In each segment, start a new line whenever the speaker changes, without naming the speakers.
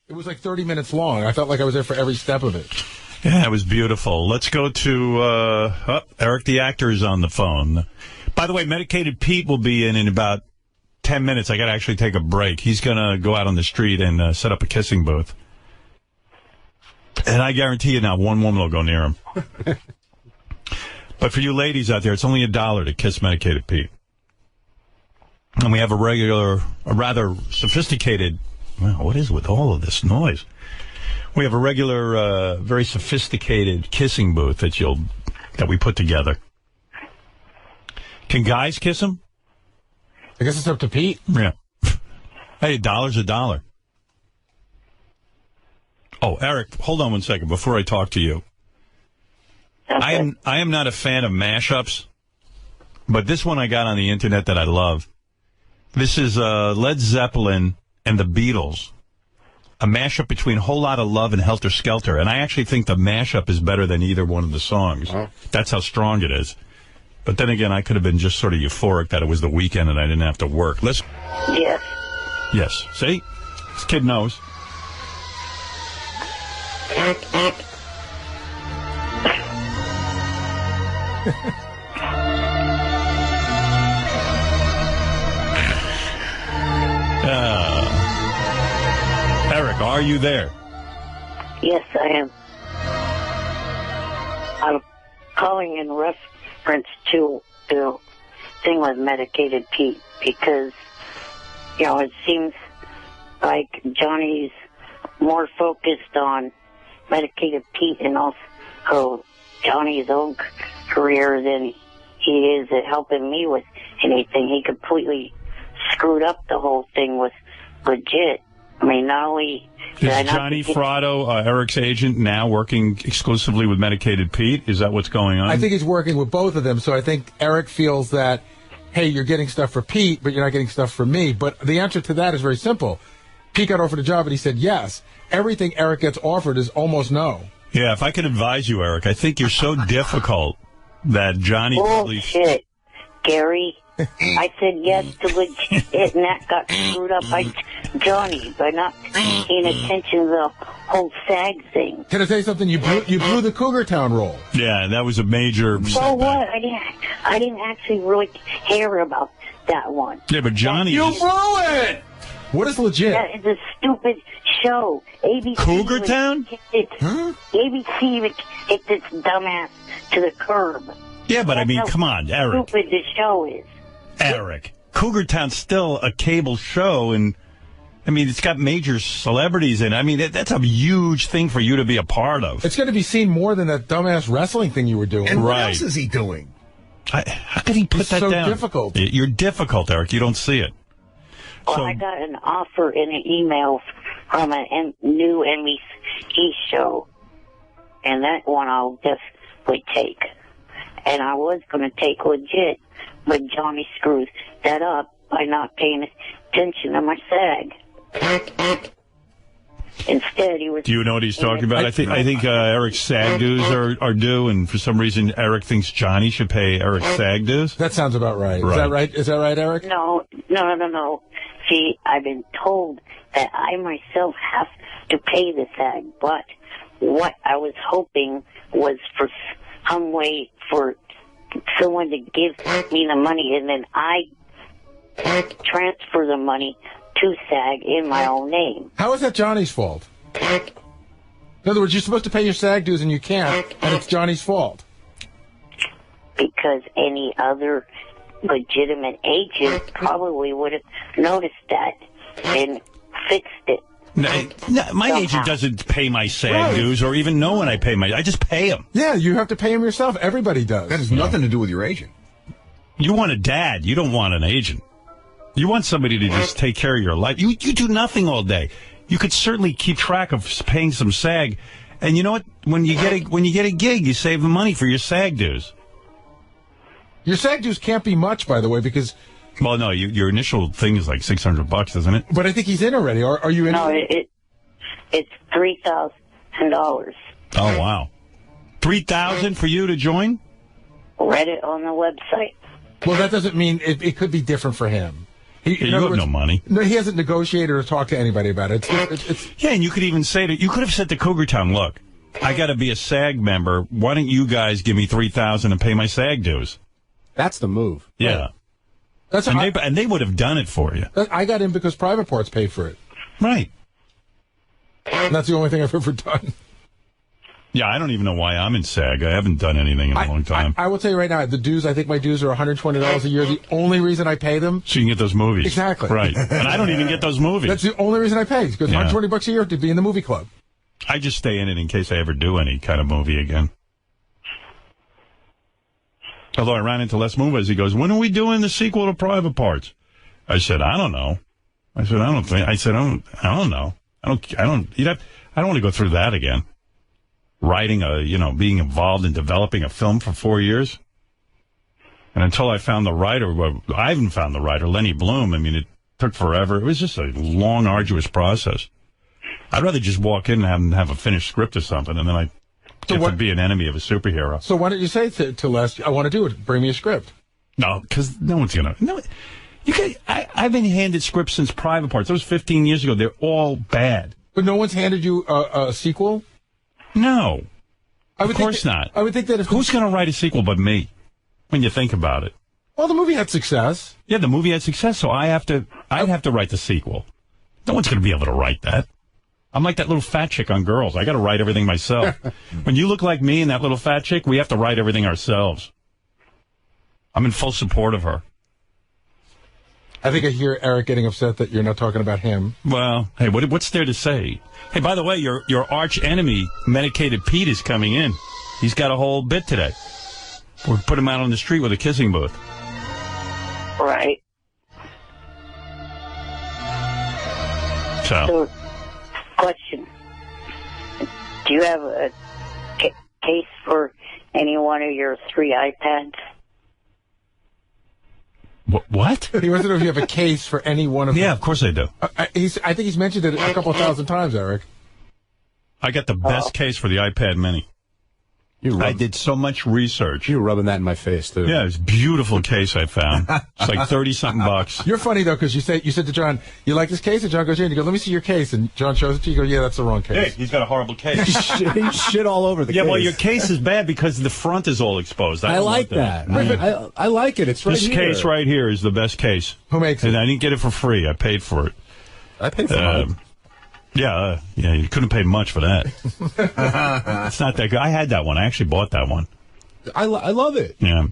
It was like 30 minutes long. I felt like I was there for every step of it.
Yeah, it was beautiful. Let's go to Eric the actor is on the phone. By the way, Medicated Pete will be in about 10 minutes. I got to actually take a break. He's going to go out on the street and set up a kissing booth. And I guarantee you now, one woman will go near him. But for you ladies out there, it's only $1 to kiss Medicated Pete. And we have a rather sophisticated, well, what is with all of this noise? We have a regular, very sophisticated kissing booth that we put together. Can guys kiss him?
I guess it's up to Pete.
Yeah. Hey, $1's $1. Oh, Eric, hold on one second before I talk to you. Okay. I am not a fan of mashups, but this one I got on the internet that I love. This is Led Zeppelin and the Beatles, a mashup between Whole Lotta Love and Helter Skelter, and I actually think the mashup is better than either one of the songs. Oh. That's how strong it is. But then again, I could have been just sort of euphoric that it was the weekend and I didn't have to work.
Yes.
Yes. See? This kid knows. Eric, are you there?
Yes, I am. I'm calling in reference to the thing with Medicated Pete because, it seems like Johnny's more focused on Medicated Pete and also Johnny's own career than he is at helping me with anything. He completely screwed up the whole thing with Legit. I mean, not only...
Is Johnny Fratto, Eric's agent, now working exclusively with Medicated Pete? Is that what's going on?
I think he's working with both of them, so I think Eric feels that, hey, you're getting stuff for Pete, but you're not getting stuff for me. But the answer to that is very simple. Pete got offered a job, and he said yes. Everything Eric gets offered is almost no.
Yeah, if I could advise you, Eric, I think you're so difficult that Johnny...
Bullshit, Gary. I said yes to Legit, and that got screwed up by Johnny by not paying attention to the whole SAG thing.
Can I tell you something? You blew the Cougar Town role.
Yeah, that was a major...
So what? I didn't actually really care about that one.
Yeah, but Johnny...
You blew it! What is Legit?
Yeah, it's a stupid show. ABC
Cougar Town?
ABC would kick this dumbass to the curb.
Yeah, but
That's
I mean, come on, Eric.
Stupid the show is.
Eric, Cougar Town's still a cable show, and I mean, it's got major celebrities in it. I mean, that's a huge thing for you to be a part of.
It's going to be seen more than that dumbass wrestling thing you were doing.
And what else is he doing?
How could he put that down?
It's so difficult.
You're difficult, Eric. You don't see it.
Well, I got an offer in an email from a new NBC show, and that one I'll definitely take. And I was going to take Legit, but Johnny screwed that up by not paying attention to my SAG. Instead, he was...
Do you know what he's talking about? I think Eric's SAG dues are due, and for some reason, Eric thinks Johnny should pay Eric's SAG dues?
That sounds about right. Is that right? Is that right, Eric?
No. See, I've been told that I myself have to pay the SAG, but what I was hoping was for some way for someone to give me the money, and then I transfer the money to SAG in my own name.
How is that Johnny's fault? In other words, you're supposed to pay your SAG dues and you can't, and it's Johnny's fault.
Because any other legitimate agent probably would have noticed that and fixed it.
No, my agent doesn't pay my SAG dues or even know when I pay I just pay him.
Yeah, you have to pay him yourself. Everybody does.
That has nothing to do with your agent.
You want a dad. You don't want an agent. You want somebody to just take care of your life. You do nothing all day. You could certainly keep track of paying some SAG. And you know what? When you get a gig, you save the money for your SAG dues.
Your SAG dues can't be much, by the way, because...
Well, no, your initial thing is like $600, isn't it?
But I think he's in already. Are you in?
No, it's $3,000.
Oh, wow. $3,000 for you to join?
Read it on the website.
Well, that doesn't mean it could be different for him.
You have no money.
No, he hasn't negotiated or talked to anybody about it. It's
yeah, and you could even say you could have said to Cougar Town, look, I got to be a SAG member. Why don't you guys give me $3,000 and pay my SAG dues?
That's the move.
Yeah.
Right.
And they would have done it for you.
I got in because Private Parts paid for it.
Right.
And that's the only thing I've ever done.
Yeah, I don't even know why I'm in SAG. I haven't done anything in a long time.
I will tell you right now, the dues, I think my dues are $120 a year. The only reason I pay them...
So you can get those movies.
Exactly.
Right. And I don't even get those movies.
That's the only reason I pay. Because $120 a year to be in the movie club.
I just stay in it in case I ever do any kind of movie again. Although I ran into Les Moonves, he goes, when are we doing the sequel to Private Parts? I said, I don't know. I don't know. I don't want to go through that again. Writing being involved in developing a film for 4 years. And until I found the writer, I haven't found the writer, Lenny Bloom. I mean, it took forever. It was just a long, arduous process. I'd rather just walk in and have a finished script or something, and then I get to be an enemy of a superhero.
So why don't you say to Les, I want to do it, bring me a script?
No, because no one's going to. No, I've been handed scripts since Private Parts. That was 15 years ago. They're all bad.
But no one's handed you a sequel?
No. Of course not.
I would think that
who's going to write a sequel but me, when you think about it?
Well, the movie had success.
Yeah, the movie had success, so I'd have to write the sequel. No one's going to be able to write that. I'm like that little fat chick on Girls. I got to write everything myself. When you look like me and that little fat chick, we have to write everything ourselves. I'm in full support of her.
I think I hear Eric getting upset that you're not talking about him.
Well, hey, what's there to say? Hey, by the way, your arch enemy, Medicated Pete, is coming in. He's got a whole bit today. We'll put him out on the street with a kissing booth.
Right. So, question. Do you have a case for any one of your 3 iPads?
What?
He wants to know if you have a case for any one of them.
Yeah, of course I do.
I think he's mentioned it a couple 1,000 times, Eric.
I got the best case for the iPad Mini. I did so much research.
You were rubbing that in my face, too.
Yeah, it's a beautiful case I found. It's like 30-something bucks.
You're funny, though, because you said to John, you like this case? And John goes, yeah. And you go, let me see your case. And John shows it to you. You go, yeah, that's the wrong case.
Hey, he's got a horrible case.
He shit all over the case.
Yeah, well, your case is bad because the front is all exposed.
I like that. I like it. It's right here.
This case right here is the best case.
Who makes it?
And I didn't get it for free. I paid for it.
I paid for it.
Yeah, you couldn't pay much for that. It's not that good. I had that one. I actually bought that one.
I love it.
Yeah.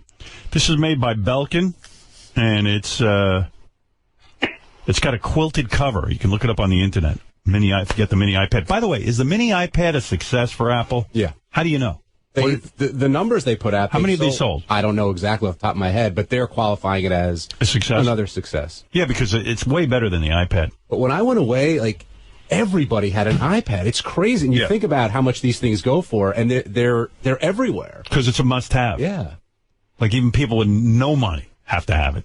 This is made by Belkin, and it's got a quilted cover. You can look it up on the internet. Get the mini iPad. By the way, is the mini iPad a success for Apple?
Yeah.
How do you know?
The numbers they put out.
How many have they sold?
I don't know exactly off the top of my head, but they're qualifying it as
a success.
Another success.
Yeah, because it's way better than the iPad.
But when I went away, everybody had an iPad. It's crazy. And you think about how much these things go for, and they're everywhere.
Because it's a must-have.
Yeah.
Like, even people with no money have to have it.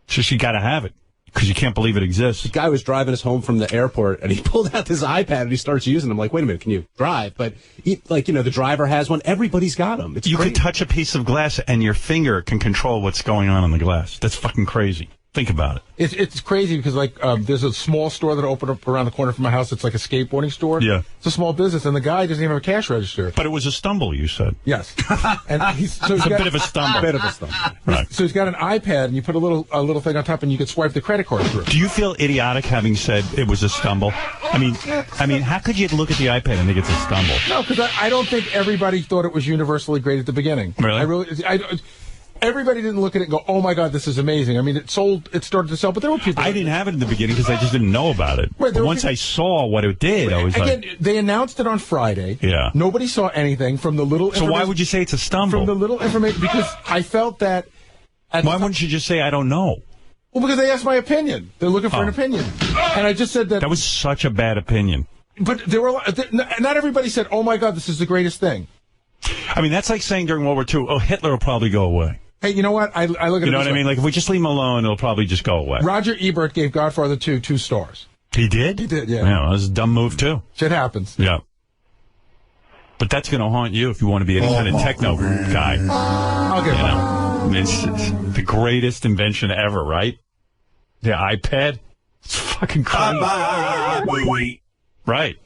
It's just you got to have it because you can't believe it exists.
The guy was driving us home from the airport, and he pulled out this iPad, and he starts using it. I'm like, wait a minute, can you drive? But, the driver has one. Everybody's got them.
You could touch a piece of glass, and your finger can control what's going on in the glass. That's fucking crazy. Think about it.
It's crazy because there's a small store that opened up around the corner from my house. It's like a skateboarding store.
Yeah,
it's a small business, and the guy doesn't even have a cash register.
But it was a stumble, you said.
Yes, and
it's a bit of a stumble.
Right. So he's got an iPad, and you put a little thing on top, and you can swipe the credit card through.
Do you feel idiotic having said it was a stumble? I mean, how could you look at the iPad and think it's a stumble?
No, because I don't think everybody thought it was universally great at the beginning.
Really?
Everybody didn't look at it and go, oh, my God, this is amazing. I mean, it started to sell, but there were people...
I didn't have it in the beginning because I just didn't know about it. Right, but once I saw what it did, I was
they announced it on Friday.
Yeah.
Nobody saw anything from the little...
So why would you say it's a stumble?
From the little information, because I felt that...
Why wouldn't you just say, I don't know?
Well, because they asked my opinion. They're looking for an opinion. And I just said that...
That was such a bad opinion.
But there were not everybody said, oh, my God, this is the greatest thing.
I mean, that's like saying during World War II, oh, Hitler will probably go away.
Hey, you know what? I look at it.
You know what I mean? Like, if we just leave him alone, it'll probably just go away.
Roger Ebert gave Godfather 2 2 stars.
He did?
He did, yeah.
Yeah, that was a dumb move, too.
Shit happens.
Yeah. But that's going to haunt you if you want to be any kind of techno guy.
I'll get it.
It's the greatest invention ever, right? The iPad? It's fucking crazy. Right.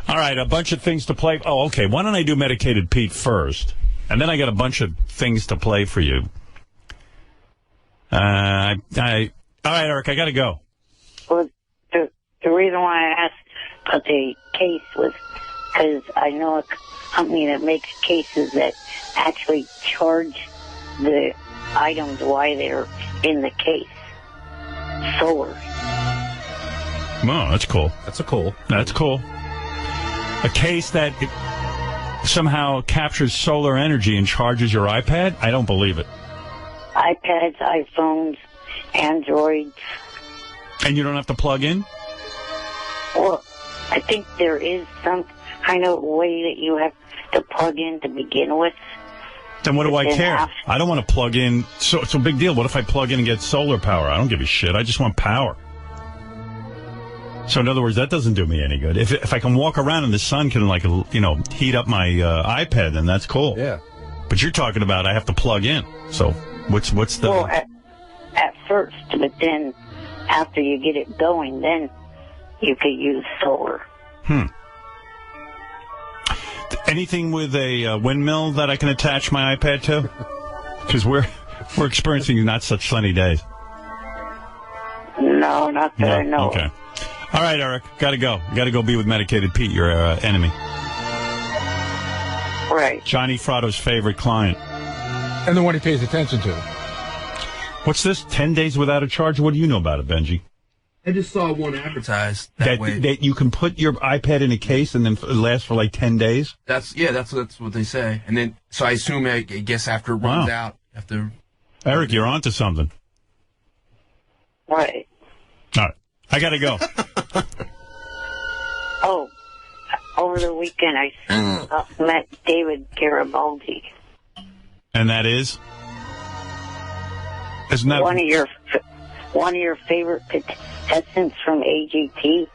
All right, a bunch of things to play. Oh, okay. Why don't I do Medicated Pete first? And then I got a bunch of things to play for you. All right, Eric, I got to go.
Well, the reason why I asked about the case was because I know a company that makes cases that actually charge the items while they're in the case. Solar.
Oh, that's cool.
That's cool.
That's cool. A case that somehow captures solar energy and charges your iPad? I don't believe it.
iPads, iPhones, Androids.
And you don't have to plug in?
Well, I think there is some kind of way that you have to plug in to begin with.
Then what do I care? I don't want to plug in. So it's a big deal. What if I plug in and get solar power? I don't give a shit. I just want power. So in other words, that doesn't do me any good. If I can walk around and the sun can, like, heat up my iPad, then that's cool.
Yeah.
But you're talking about I have to plug in. So what's the...
Well, at first, but then after you get it going, then you could use solar.
Anything with a windmill that I can attach my iPad to? Because we're experiencing not such sunny days.
No, not that I know.
Okay. All right, Eric. Got to go. Got to go be with Medicated Pete, your enemy.
Right.
Johnny Fratto's favorite client.
And the one he pays attention to.
What's this? 10 days without a charge? What do you know about it, Benji?
I just saw one advertised that way.
That you can put your iPad in a case and then it lasts for like 10 days?
That's what they say. And then, so I assume, I guess after it runs out, after...
Eric, you're onto something.
Right.
All right. I got to go.
Oh, over the weekend I met David Garibaldi.
And that is? Isn't that...
One of your favorite contestants from AGT?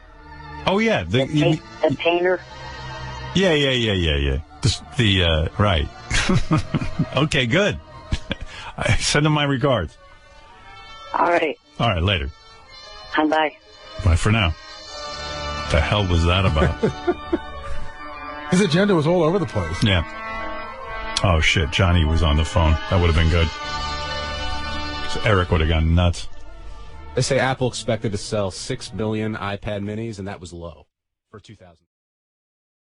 Oh, yeah.
The painter?
Yeah. Right. Okay, good. I send him my regards.
All right.
All right, later.
Bye.
Bye for now. What the hell was that about?
His agenda was all over the place.
Yeah. Oh, shit. Johnny was on the phone. That would have been good. So Eric would have gone nuts.
They say Apple expected to sell 6 billion iPad minis, and that was low for 2000.